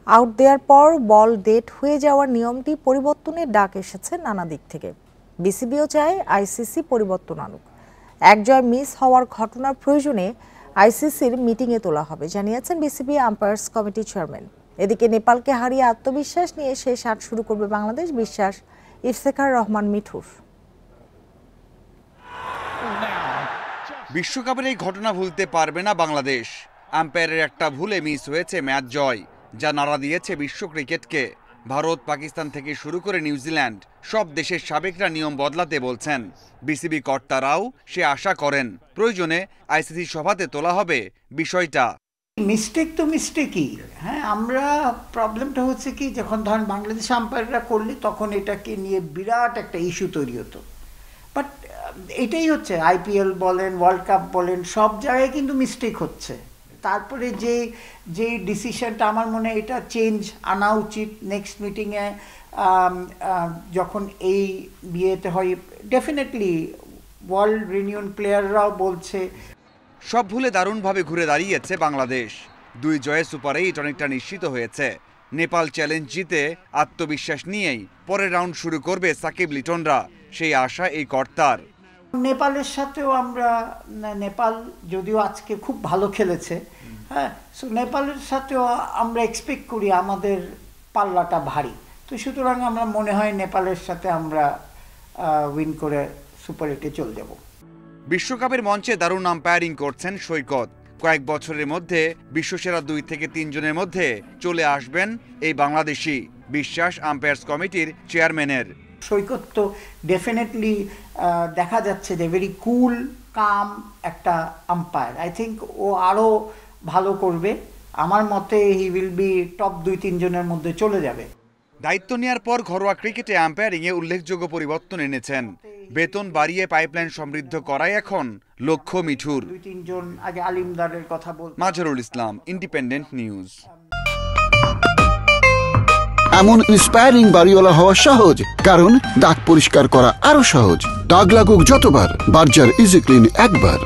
Out দেওয়ার পর বল dead হয়ে যাওয়ার নিয়মটি পরিবর্তনের ডাক এসেছে নানা দিক থেকে। বিসিবিও চায় আইসিসি পরিবর্তন আনুক। এক জয় মিস হওয়ার ঘটনার প্রয়োজনে আইসিসির মিটিংয়ে তোলা হবে, জানিয়েছেন বিসিবি আম্পায়ার্স কমিটি চেয়ারম্যান। এদিকে নেপালকে হারিয়ে আত্মবিশ্বাস নিয়ে শেষ ৮ শুরু করবে বাংলাদেশ, বিশ্বাস ইফতেখার রহমান মিঠুর। বিশ্বকাপের এই ঘটনা ভুলতে পারবে না বাংলাদেশ। আম্পায়ারের একটা ভুলে মিস হয়েছে ম্যাচ জয়, যা নাড়া দিয়েছে বিশ্ব ক্রিকেটকে। ভারত, পাকিস্তান থেকে শুরু করে নিউজিল্যান্ড, সব দেশের সাবেকরা নিয়ম বদলাতে বলছেন। বিসিবি কর্তারাও সে আশা করেন প্রয়োজনে আইসিসি সভাতে তোলা হবে বিষয়টা। মিস্টেক তো মিস্টেকই, হ্যাঁ। আমরা প্রবলেমটা হচ্ছে কি, যখন ধরেন বাংলাদেশ আম্পায়াররা করলে তখন এটাকে নিয়ে বিরাট একটা ইস্যু তৈরি হতো। বাট এটাই হচ্ছে, আইপিএল বলেন, ওয়ার্ল্ড কাপ বলেন, সব জায়গায় কিন্তু মিস্টেক হচ্ছে। তারপরে যে ডিসিশনটা আমার মনে হয় এটা চেঞ্জ আনা উচিত নেক্সট মিটিংয়ে, যখন এই বিয়েতে হয়। ডেফিনেটলি ওয়ার্ল্ড রিনিউন প্লেয়াররাও বলছে। সব ভুলে দারুণভাবে ঘুরে দাঁড়িয়েছে বাংলাদেশ। ২ জয়ে সুপার 8 অনেকটা নিশ্চিত হয়েছে। নেপাল চ্যালেঞ্জ জিতে আত্মবিশ্বাস নিয়েই পরের রাউন্ড শুরু করবে সাকিব লিটনরা, সেই আশা এই কর্তার। নেপালের সাথেও আমরা, নেপাল যদিও আজকে খুব ভালো খেলেছে, হ্যাঁ, সো নেপালের সাথেও আমরা এক্সপেক্ট করি আমাদের পাল্লাটা ভারী। তো সুতরাং আমরা মনে হয় নেপালের সাথে আমরা উইন করে সুপার 8-এ চলে যাব। বিশ্বকাপের মঞ্চে দারুণ আম্পায়ারিং করছেন সৈকত। কয়েক বছরের মধ্যে বিশ্বসেরা 2 থেকে 3 জনের মধ্যে চলে আসবেন এই বাংলাদেশি, বিশ্বাস আম্পায়ার্স কমিটির চেয়ারম্যানের। সৈকত তো ডেফিনেটলি দেখা যাচ্ছে যে ভেরি কুল কাম একটা আম্পায়ার। আই থিঙ্ক ও আরও ভালো করবে। আমার মতে হি উইল বি টপ 2-3 জনের মধ্যে চলে যাবে। দায়িত্ব নেওয়ার পর ঘরোয়া ক্রিকেটে আম্পায়ারিংয়ে উল্লেখযোগ্য পরিবর্তন এনেছেন। বেতন বাড়িয়ে পাইপলাইন সমৃদ্ধ করাই এখন লক্ষ্য মিঠুর। 2-3 জন আগে আলিমদারের কথা বল। Mazharul Islam, independent news. এমন ইন্সপায়ারিং বাড়িওয়ালা হওয়া সহজ, কারণ দাগ পরিষ্কার করা আরো সহজ। দাগ লাগুক যতবার, বার্জার ইজি ক্লিন একবার।